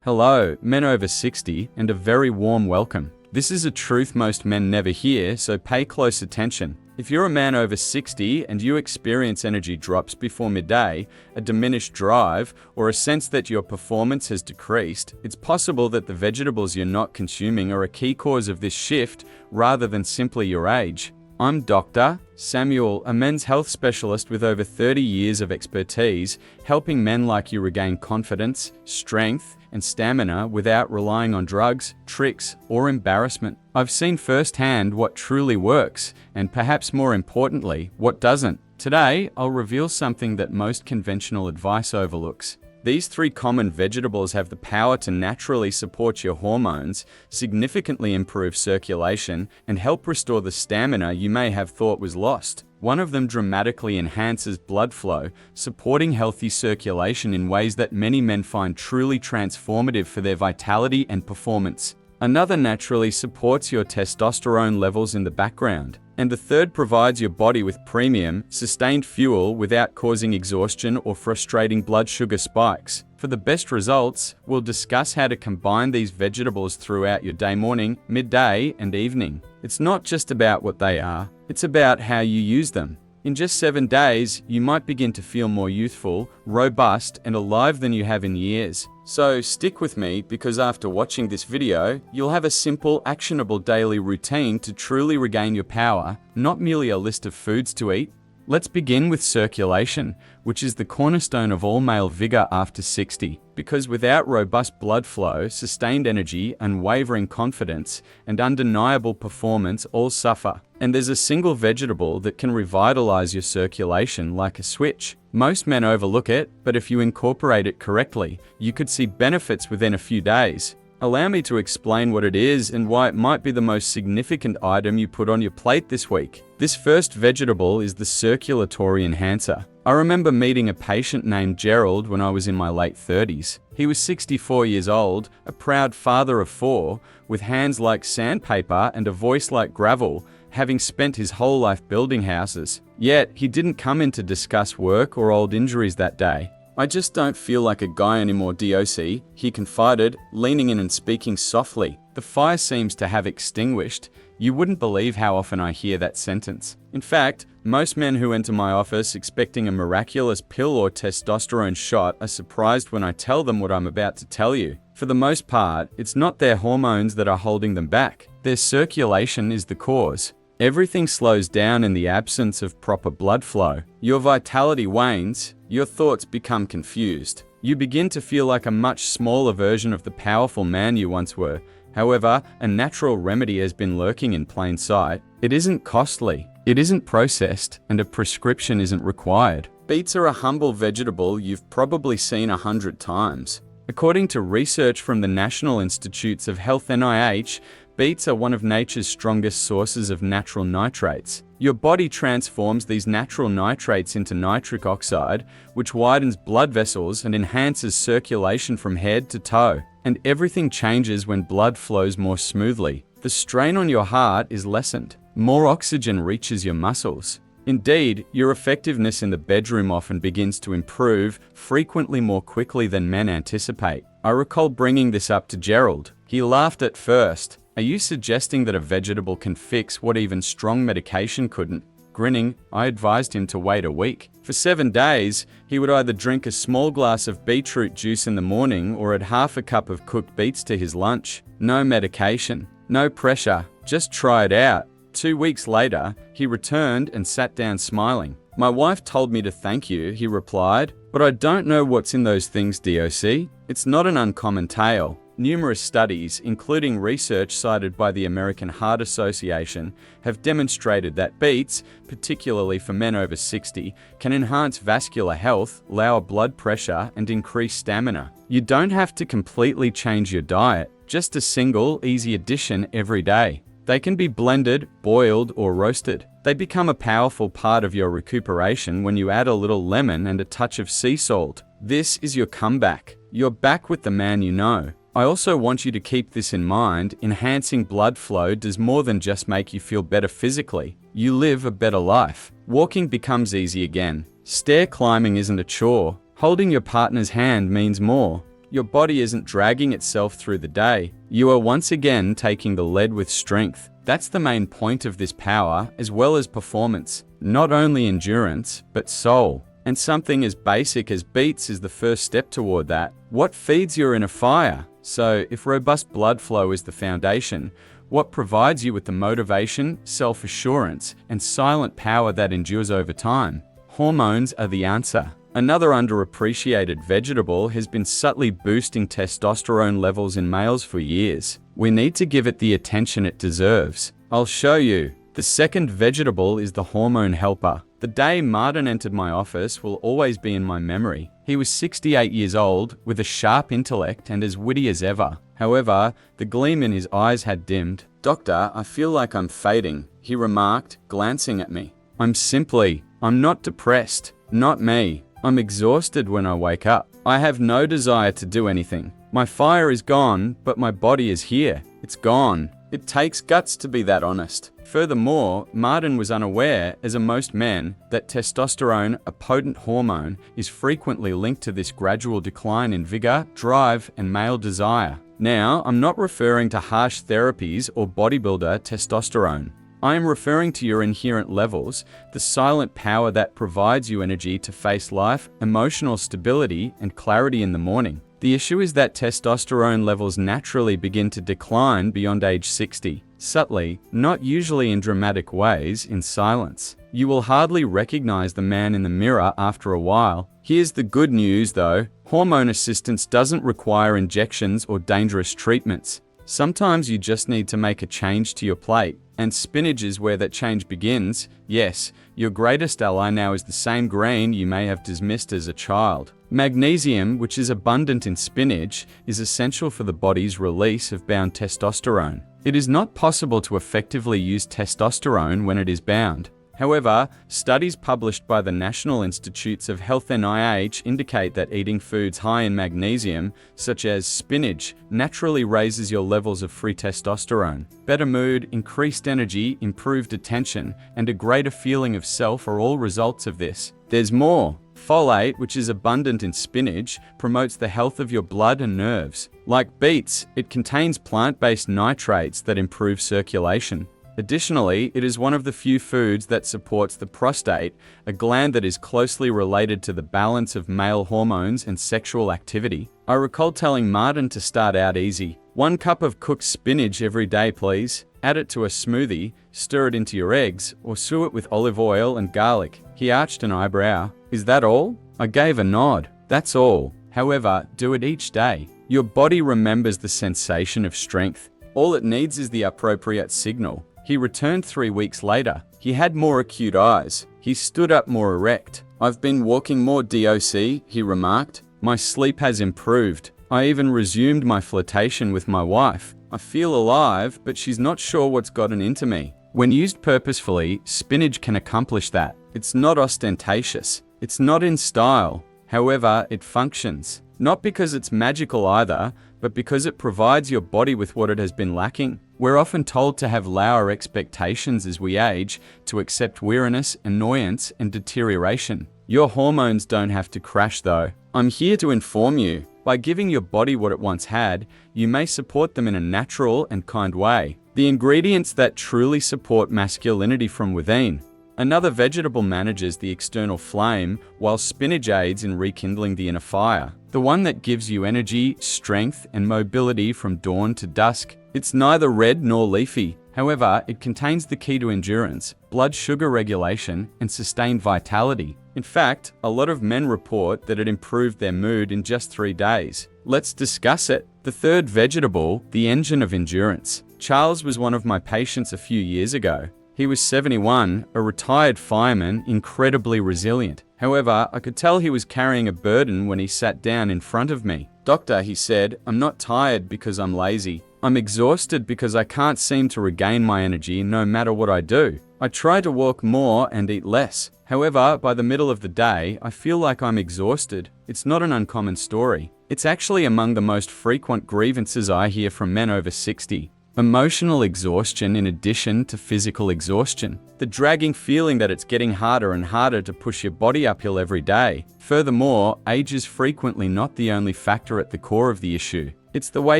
Hello, men over 60, and a very warm welcome. This is a truth most men never hear, so pay close attention. If you're a man over 60 and you experience energy drops before midday, a diminished drive, or a sense that your performance has decreased, it's possible that the vegetables you're not consuming are a key cause of this shift rather than simply your age. I'm Dr. Samuel, a men's health specialist with over 30 years of expertise, helping men like you regain confidence, strength, and stamina without relying on drugs, tricks, or embarrassment. I've seen firsthand what truly works, and perhaps more importantly, what doesn't. Today, I'll reveal something that most conventional advice overlooks. These 3 common vegetables have the power to naturally support your hormones, significantly improve circulation, and help restore the stamina you may have thought was lost. One of them dramatically enhances blood flow, supporting healthy circulation in ways that many men find truly transformative for their vitality and performance. Another naturally supports your testosterone levels in the background. And the third provides your body with premium, sustained fuel without causing exhaustion or frustrating blood sugar spikes. For the best results, we'll discuss how to combine these vegetables throughout your day, morning, midday, and evening. It's not just about what they are, it's about how you use them. In just 7 days, you might begin to feel more youthful, robust, and alive than you have in years. So stick with me, because after watching this video, you'll have a simple, actionable daily routine to truly regain your power, not merely a list of foods to eat. Let's begin with circulation, which is the cornerstone of all male vigor after 60. Because without robust blood flow, sustained energy, unwavering confidence, and undeniable performance all suffer. And there's a single vegetable that can revitalize your circulation like a switch. Most men overlook it, but if you incorporate it correctly, you could see benefits within a few days. Allow me to explain what it is and why it might be the most significant item you put on your plate this week. This first vegetable is the circulatory enhancer. I remember meeting a patient named Gerald when I was in my late 30s. He was 64 years old, a proud father of 4, with hands like sandpaper and a voice like gravel, having spent his whole life building houses. Yet, he didn't come in to discuss work or old injuries that day. "I just don't feel like a guy anymore, DOC, he confided, leaning in and speaking softly. The fire seems to have extinguished. You wouldn't believe how often I hear that sentence. In fact, most men who enter my office expecting a miraculous pill or testosterone shot are surprised when I tell them what I'm about to tell you. For the most part, it's not their hormones that are holding them back. Their circulation is the cause. Everything slows down in the absence of proper blood flow. Your vitality wanes, your thoughts become confused. You begin to feel like a much smaller version of the powerful man you once were. However, a natural remedy has been lurking in plain sight. It isn't costly, it isn't processed, and a prescription isn't required. Beets are a humble vegetable you've probably seen 100 times. According to research from the National Institutes of Health (NIH), beets are one of nature's strongest sources of natural nitrates. Your body transforms these natural nitrates into nitric oxide, which widens blood vessels and enhances circulation from head to toe. And everything changes when blood flows more smoothly. The strain on your heart is lessened. More oxygen reaches your muscles. Indeed, your effectiveness in the bedroom often begins to improve, frequently more quickly than men anticipate. I recall bringing this up to Gerald. He laughed at first. "Are you suggesting that a vegetable can fix what even strong medication couldn't?" Grinning, I advised him to wait a week. For 7 days, he would either drink a small glass of beetroot juice in the morning or add half a cup of cooked beets to his lunch. No medication, no pressure, just try it out. 2 weeks later, he returned and sat down smiling. "My wife told me to thank you," he replied, "but I don't know what's in those things, DOC. It's not an uncommon tale." Numerous studies, including research cited by the American Heart Association, have demonstrated that beets, particularly for men over 60, can enhance vascular health, lower blood pressure, and increase stamina. You don't have to completely change your diet, just a single, easy addition every day. They can be blended, boiled, or roasted. They become a powerful part of your recuperation when you add a little lemon and a touch of sea salt. This is your comeback. You're back with the man you know. I also want you to keep this in mind. Enhancing blood flow does more than just make you feel better physically. You live a better life. Walking becomes easy again. Stair climbing isn't a chore. Holding your partner's hand means more. your body isn't dragging itself through the day. You are once again taking the lead with strength. That's the main point of this power, as well as performance. Not only endurance, but soul. And something as basic as Beets is the first step toward that. What feeds your inner fire? So, if robust blood flow is the foundation, what provides you with the motivation, self-assurance, and silent power that endures over time? Hormones are the answer. Another underappreciated vegetable has been subtly boosting testosterone levels in males for years. We need to give it the attention it deserves. I'll show you. The second vegetable is the Hormone Helper. The day Martin entered my office will always be in my memory. He was 68 years old, with a sharp intellect and as witty as ever. However, the gleam in his eyes had dimmed. "Doctor, I feel like I'm fading," he remarked, glancing at me. I'm not depressed. Not me. I'm exhausted when I wake up. I have no desire to do anything. My fire is gone, but my body is here. It's gone. It takes guts to be that honest. Furthermore, Martin was unaware, as are most men, that testosterone, a potent hormone, is frequently linked to this gradual decline in vigor, drive, and male desire. Now, I'm not referring to harsh therapies or bodybuilder testosterone. I am referring to your inherent levels, the silent power that provides you energy to face life, emotional stability, and clarity in the morning. The issue is that testosterone levels naturally begin to decline beyond age 60, subtly, not usually in dramatic ways, in silence. You will hardly recognize the man in the mirror after a while. Here's the good news though, hormone assistance doesn't require injections or dangerous treatments. Sometimes you just need to make a change to your plate, and spinach is where that change begins. Yes, your greatest ally now is the same grain you may have dismissed as a child. Magnesium, which is abundant in spinach, is essential for the body's release of bound testosterone. It is not possible to effectively use testosterone when it is bound. However, studies published by the National Institutes of Health (NIH) indicate that eating foods high in magnesium, such as spinach, naturally raises your levels of free testosterone. Better mood, increased energy, improved attention, and a greater feeling of self are all results of this. There's more. Folate, which is abundant in spinach, promotes the health of your blood and nerves. Like beets, it contains plant-based nitrates that improve circulation. Additionally, it is one of the few foods that supports the prostate, a gland that is closely related to the balance of male hormones and sexual activity. I recall telling Martin to start out easy. 1 cup of cooked spinach every day, please. Add it to a smoothie, stir it into your eggs, or sew it with olive oil and garlic. He arched an eyebrow. "Is that all?" I gave a nod. "That's all. However, do it each day. Your body remembers the sensation of strength. All it needs is the appropriate signal." He returned 3 weeks later. He had more acute eyes. He stood up more erect. "I've been walking more DOC," he remarked. "My sleep has improved. I even resumed my flirtation with my wife. I feel alive, but she's not sure what's gotten into me." When used purposefully, spinach can accomplish that. It's not ostentatious. It's not in style. However, it functions. Not because it's magical either, but because it provides your body with what it has been lacking. We're often told to have lower expectations as we age, to accept weariness, annoyance, and deterioration. Your hormones don't have to crash though. I'm here to inform you. By giving your body what it once had, you may support them in a natural and kind way. The ingredients that truly support masculinity from within. Another vegetable manages the external flame, while spinach aids in rekindling the inner fire. The one that gives you energy, strength, and mobility from dawn to dusk. It's neither red nor leafy. However, it contains the key to endurance, blood sugar regulation, and sustained vitality. In fact, a lot of men report that it improved their mood in just 3 days. Let's discuss it. The third vegetable, the engine of endurance. Charles was one of my patients a few years ago. He was 71, a retired fireman, incredibly resilient. However, I could tell he was carrying a burden when he sat down in front of me. "Doctor," he said, "I'm not tired because I'm lazy. I'm exhausted because I can't seem to regain my energy no matter what I do. I try to walk more and eat less. However, by the middle of the day, I feel like I'm exhausted." It's not an uncommon story. It's actually among the most frequent grievances I hear from men over 60. Emotional exhaustion in addition to physical exhaustion. The dragging feeling that it's getting harder and harder to push your body uphill every day. Furthermore, age is frequently not the only factor at the core of the issue. It's the way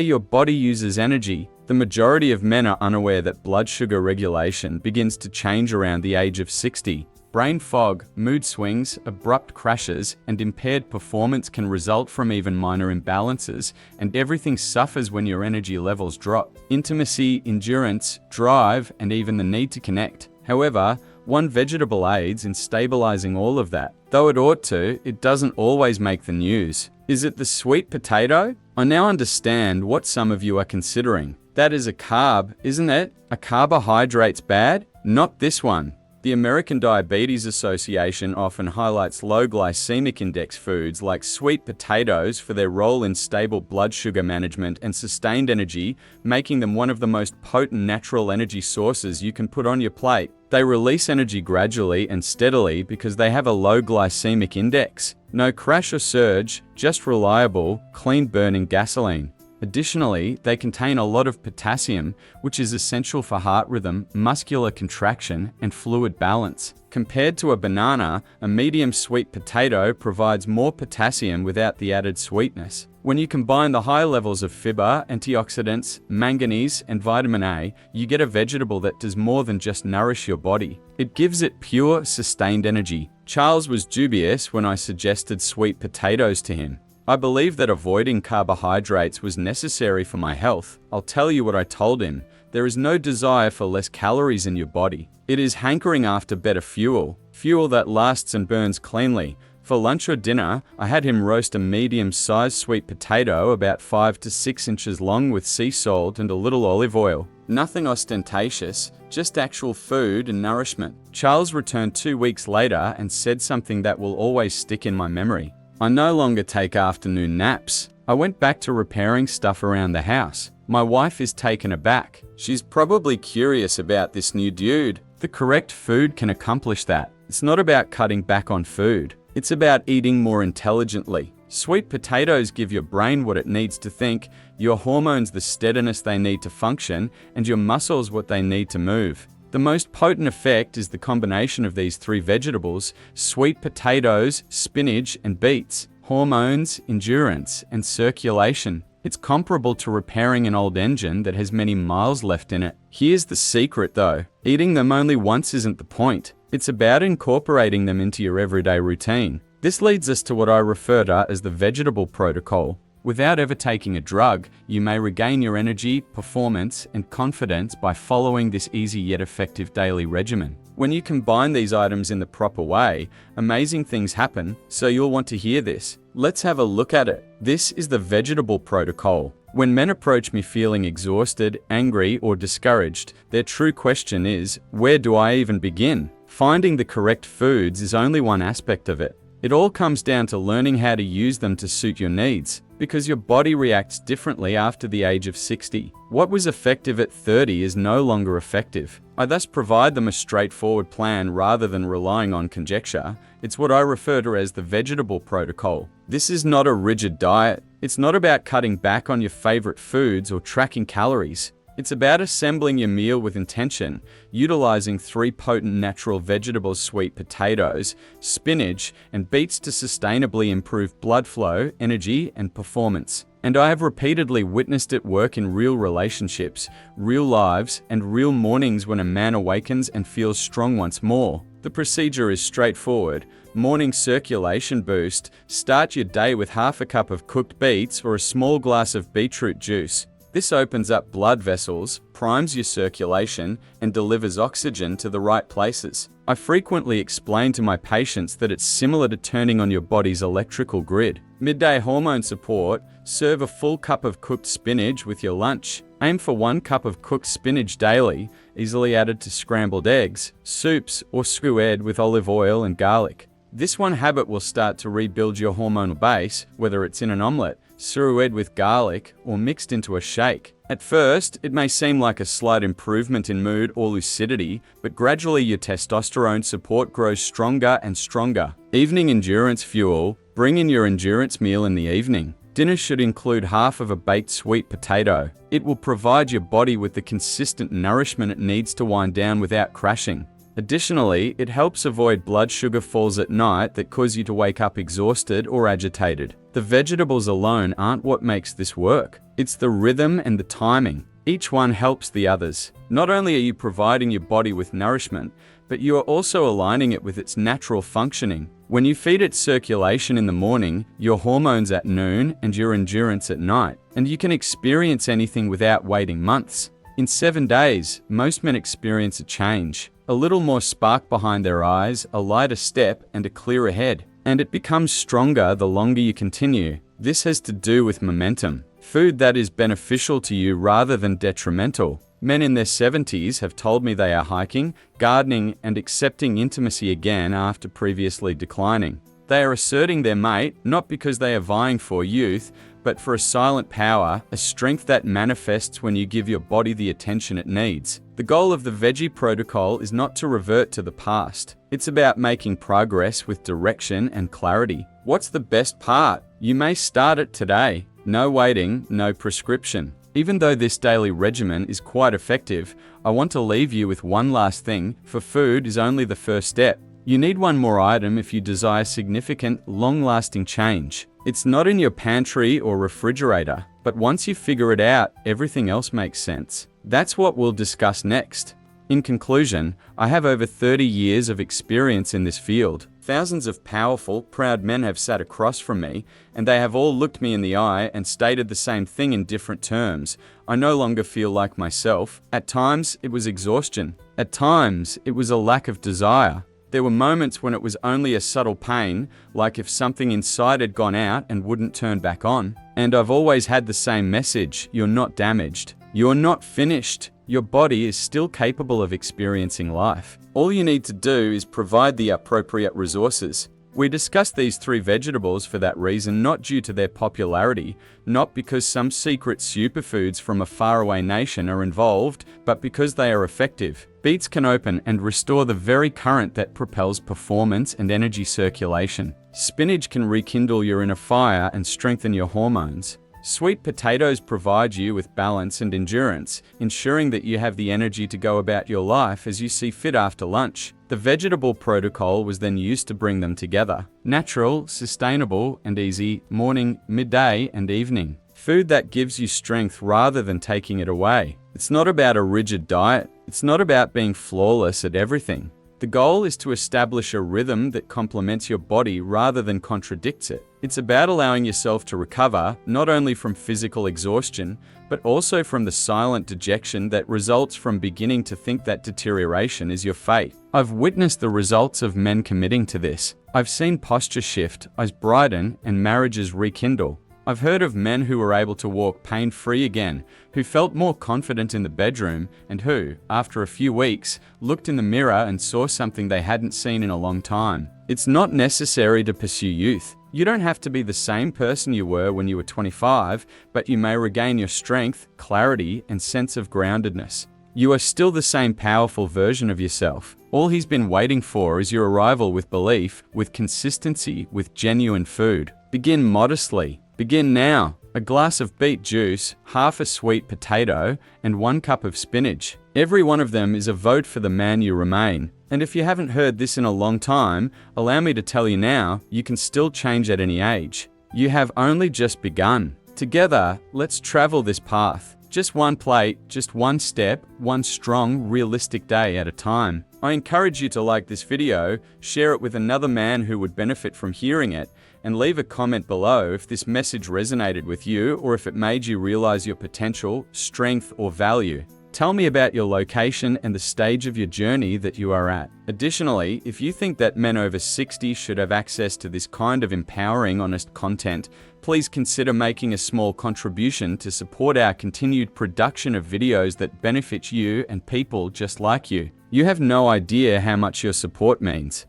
your body uses energy. The majority of men are unaware that blood sugar regulation begins to change around the age of 60. Brain fog, mood swings, abrupt crashes, and impaired performance can result from even minor imbalances, and everything suffers when your energy levels drop. Intimacy, endurance, drive, and even the need to connect. However, one vegetable aids in stabilizing all of that. Though it ought to, it doesn't always make the news. Is it the sweet potato? I now understand what some of you are considering. That is a carb, isn't it? Are carbohydrates bad? Not this one. The American Diabetes Association often highlights low glycemic index foods like sweet potatoes for their role in stable blood sugar management and sustained energy, making them one of the most potent natural energy sources you can put on your plate. They release energy gradually and steadily because they have a low glycemic index. No crash or surge, just reliable, clean-burning gasoline. Additionally, they contain a lot of potassium, which is essential for heart rhythm, muscular contraction, and fluid balance. Compared to a banana, a medium sweet potato provides more potassium without the added sweetness. When you combine the high levels of fiber, antioxidants, manganese, and vitamin A, you get a vegetable that does more than just nourish your body. It gives it pure, sustained energy. Charles was dubious when I suggested sweet potatoes to him. I believe that avoiding carbohydrates was necessary for my health. I'll tell you what I told him. There is no desire for less calories in your body. It is hankering after better fuel. Fuel that lasts and burns cleanly. For lunch or dinner, I had him roast a medium-sized sweet potato about 5 to 6 inches long with sea salt and a little olive oil. Nothing ostentatious, just actual food and nourishment. Charles returned 2 weeks later and said something that will always stick in my memory. I no longer take afternoon naps. I went back to repairing stuff around the house. My wife is taken aback. She's probably curious about this new dude. The correct food can accomplish that. It's not about cutting back on food. It's about eating more intelligently. Sweet potatoes give your brain what it needs to think, your hormones the steadiness they need to function, and your muscles what they need to move. The most potent effect is the combination of these three vegetables: sweet potatoes, spinach, and beets. Hormones, endurance, and circulation. It's comparable to repairing an old engine that has many miles left in it. Here's the secret though. Eating them only once isn't the point. It's about incorporating them into your everyday routine. This leads us to what I refer to as the vegetable protocol. Without ever taking a drug, you may regain your energy, performance, and confidence by following this easy yet effective daily regimen. When you combine these items in the proper way, amazing things happen, so you'll want to hear this. Let's have a look at it. This is the vegetable protocol. When men approach me feeling exhausted, angry, or discouraged, their true question is, where do I even begin? Finding the correct foods is only one aspect of it. It all comes down to learning how to use them to suit your needs, because your body reacts differently after the age of 60. What was effective at 30 is no longer effective. I thus provide them a straightforward plan rather than relying on conjecture. It's what I refer to as the vegetable protocol. This is not a rigid diet. It's not about cutting back on your favorite foods or tracking calories. It's about assembling your meal with intention, utilizing three potent natural vegetables: sweet potatoes, spinach, and beets to sustainably improve blood flow, energy, and performance. And I have repeatedly witnessed it work in real relationships, real lives, and real mornings when a man awakens and feels strong once more. The procedure is straightforward. Morning circulation boost. Start your day with half a cup of cooked beets or a small glass of beetroot juice. This opens up blood vessels, primes your circulation, and delivers oxygen to the right places. I frequently explain to my patients that it's similar to turning on your body's electrical grid. Midday hormone support. Serve a full cup of cooked spinach with your lunch. Aim for 1 cup of cooked spinach daily, easily added to scrambled eggs, soups, or stewed with olive oil and garlic. This one habit will start to rebuild your hormonal base, whether it's in an omelette, stewed with garlic, or mixed into a shake. At first, it may seem like a slight improvement in mood or lucidity, but gradually your testosterone support grows stronger and stronger. Evening endurance fuel. Bring in your endurance meal in the evening. Dinner should include half of a baked sweet potato. It will provide your body with the consistent nourishment it needs to wind down without crashing. Additionally, it helps avoid blood sugar falls at night that cause you to wake up exhausted or agitated. The vegetables alone aren't what makes this work. It's the rhythm and the timing. Each one helps the others. Not only are you providing your body with nourishment, but you are also aligning it with its natural functioning. When you feed it circulation in the morning, your hormones at noon, and your endurance at night, and you can experience anything without waiting months. In 7 days, most men experience a change. A little more spark behind their eyes, a lighter step, and a clearer head. And it becomes stronger the longer you continue. This has to do with momentum. Food that is beneficial to you rather than detrimental. Men in their 70s have told me they are hiking, gardening, and accepting intimacy again after previously declining. They are asserting their mate, not because they are vying for youth, but for a silent power, a strength that manifests when you give your body the attention it needs. The goal of the Veggie Protocol is not to revert to the past. It's about making progress with direction and clarity. What's the best part? You may start it today. No waiting, no prescription. Even though this daily regimen is quite effective, I want to leave you with one last thing, for food is only the first step. You need one more item if you desire significant, long-lasting change. It's not in your pantry or refrigerator, but once you figure it out, everything else makes sense. That's what we'll discuss next. In conclusion, I have over 30 years of experience in this field. Thousands of powerful, proud men have sat across from me, and they have all looked me in the eye and stated the same thing in different terms. I no longer feel like myself. At times, it was exhaustion. At times, it was a lack of desire. There were moments when it was only a subtle pain, like if something inside had gone out and wouldn't turn back on. And I've always had the same message: you're not damaged. You're not finished. Your body is still capable of experiencing life. All you need to do is provide the appropriate resources. We discussed these 3 vegetables for that reason, not due to their popularity, not because some secret superfoods from a faraway nation are involved, but because they are effective. Beets can open and restore the very current that propels performance and energy circulation. Spinach can rekindle your inner fire and strengthen your hormones. Sweet potatoes provide you with balance and endurance, ensuring that you have the energy to go about your life as you see fit after lunch. The vegetable protocol was then used to bring them together. Natural, sustainable, and easy, morning, midday, and evening. Food that gives you strength rather than taking it away. It's not about a rigid diet. It's not about being flawless at everything. The goal is to establish a rhythm that complements your body rather than contradicts it. It's about allowing yourself to recover, not only from physical exhaustion, but also from the silent dejection that results from beginning to think that deterioration is your fate. I've witnessed the results of men committing to this. I've seen posture shift, eyes brighten, and marriages rekindle. I've heard of men who were able to walk pain-free again, who felt more confident in the bedroom, and who, after a few weeks, looked in the mirror and saw something they hadn't seen in a long time. It's not necessary to pursue youth. You don't have to be the same person you were when you were 25, but you may regain your strength, clarity, and sense of groundedness. You are still the same powerful version of yourself. All he's been waiting for is your arrival with belief, with consistency, with genuine food. Begin modestly. Begin now. A glass of beet juice, half a sweet potato, and 1 cup of spinach. Every one of them is a vote for the man you remain. And if you haven't heard this in a long time, allow me to tell you now, you can still change at any age. You have only just begun. Together, let's travel this path. Just one plate, just one step, one strong, realistic day at a time. I encourage you to like this video, share it with another man who would benefit from hearing it, and leave a comment below if this message resonated with you or if it made you realize your potential, strength, or value. Tell me about your location and the stage of your journey that you are at. Additionally, if you think that men over 60 should have access to this kind of empowering, honest content, please consider making a small contribution to support our continued production of videos that benefit you and people just like you. You have no idea how much your support means.